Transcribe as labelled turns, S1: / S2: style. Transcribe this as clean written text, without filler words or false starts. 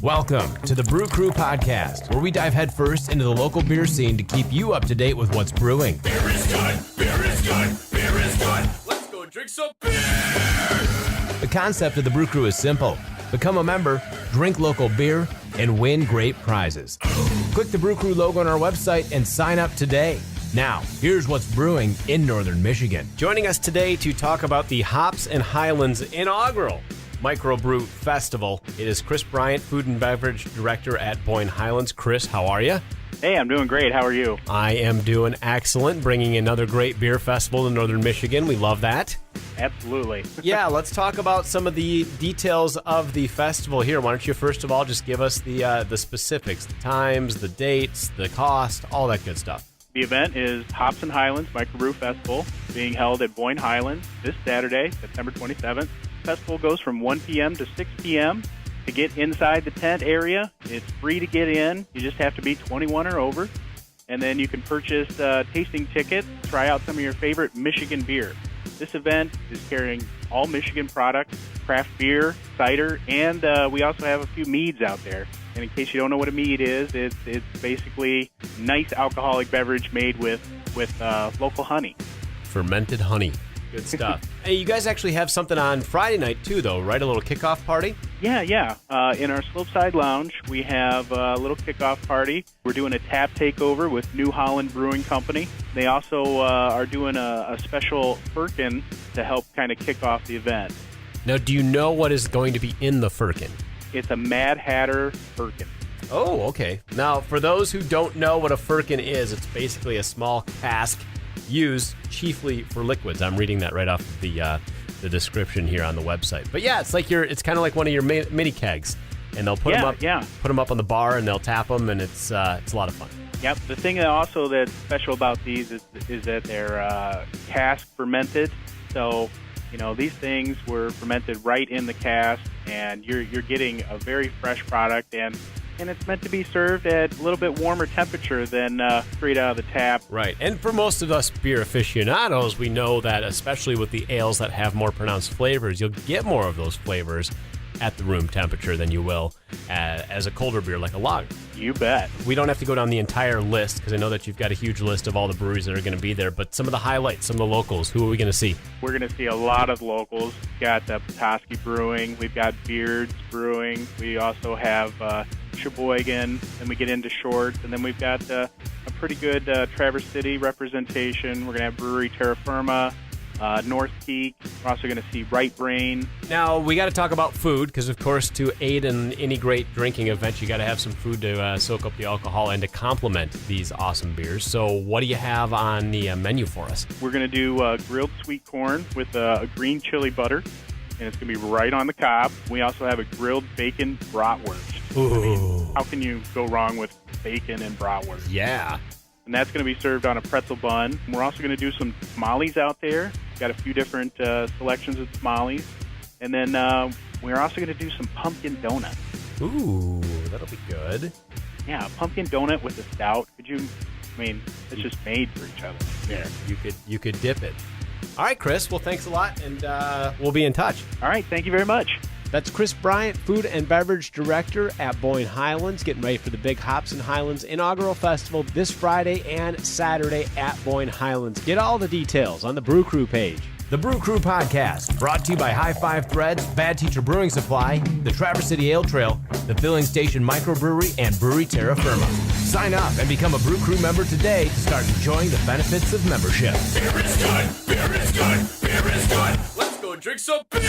S1: Welcome to the Brew Crew Podcast, where we dive headfirst into the local beer scene to keep you up to date with what's brewing.
S2: Beer is good, beer is good, beer is good. Let's go drink some beer.
S1: The concept of the Brew Crew is simple. Become a member, drink local beer, and win great prizes. Click the Brew Crew logo on our website and sign up today. Now, here's what's brewing in Northern Michigan.
S3: Joining us today to talk about the Hops and Highlands inaugural Microbrew Festival, it is Chris Bryant, Food and Beverage Director at Boyne Highlands. Chris, how are you?
S4: Hey, I'm doing great. How are you?
S3: I am doing excellent, bringing another great beer festival to Northern Michigan. We love that.
S4: Absolutely.
S3: Yeah, let's talk about some of the details of the festival here. Why don't you first of all just give us the specifics, the times, the dates, the cost, all that good stuff.
S4: The event is Hops and Highlands Microbrew Festival, being held at Boyne Highlands this Saturday, September 27th. The festival goes from 1 p.m. to 6 p.m. To get inside the tent area, it's free to get in. You just have to be 21 or over. And then you can purchase tasting tickets, try out some of your favorite Michigan beer. This event is carrying all Michigan products, craft beer, cider, and we also have a few meads out there. And in case you don't know what a mead is, it's basically nice alcoholic beverage made with local honey.
S3: Fermented honey. Good stuff. Hey, you guys actually have something on Friday night too, though, right? A little kickoff party?
S4: Yeah. In our Slopeside Lounge, we have a little kickoff party. We're doing a tap takeover with New Holland Brewing Company. They also are doing a special firkin to help kind of kick off the event.
S3: Now, do you know what is going to be in the firkin?
S4: It's a Mad Hatter firkin.
S3: Oh, okay. Now, for those who don't know what a firkin is, it's basically a small cask used chiefly for liquids. I'm reading that right off of the description here on the website. But yeah, it's kind of like one of your mini kegs, and they'll put them up on the bar, and they'll tap them, and it's a lot of fun.
S4: Yep. The thing also that's special about these is that they're cask fermented. So, these things were fermented right in the cask, and you're getting a very fresh product, and it's meant to be served at a little bit warmer temperature than straight out of the tap.
S3: Right. And for most of us beer aficionados, we know that especially with the ales that have more pronounced flavors, you'll get more of those flavors at the room temperature than you will as a colder beer like a lager.
S4: You bet.
S3: We don't have to go down the entire list because I know that you've got a huge list of all the breweries that are going to be there, but some of the highlights, some of the locals, who are we going to see?
S4: We're going to see a lot of locals. We've got Petoskey Brewing. We've got Beards Brewing. We also have Sheboygan, and we get into Shorts, and then we've got a pretty good Traverse City representation. We're going to have Brewery Terra Firma, North Peak. We're also going to see Right Brain.
S3: Now, we got to talk about food because, of course, to aid in any great drinking event, you got to have some food to soak up the alcohol and to complement these awesome beers. So what do you have on the menu for us?
S4: We're going to do grilled sweet corn with a green chili butter, and it's going to be right on the cob. We also have a grilled bacon bratwurst.
S3: Ooh.
S4: How can you go wrong with bacon and bratwurst?
S3: Yeah.
S4: And that's going to be served on a pretzel bun. We're also going to do some tamales out there. We've got a few different selections of tamales. And then we're also going to do some pumpkin donuts.
S3: Ooh, that'll be good.
S4: Yeah, a pumpkin donut with a stout. It's just made for each other.
S3: Yeah, you could dip it. All right, Chris. Well, thanks a lot, and we'll be in touch.
S4: All right, thank you very much.
S3: That's Chris Bryant, Food and Beverage Director at Boyne Highlands, getting ready for the big Hops and Highlands inaugural festival this Friday and Saturday at Boyne Highlands. Get all the details on the Brew Crew page.
S1: The Brew Crew Podcast, brought to you by High Five Threads, Bad Teacher Brewing Supply, the Traverse City Ale Trail, the Filling Station Microbrewery, and Brewery Terra Firma. Sign up and become a Brew Crew member today to start enjoying the benefits of membership.
S2: Beer is good, beer is good, beer is good. Let's go drink some beer.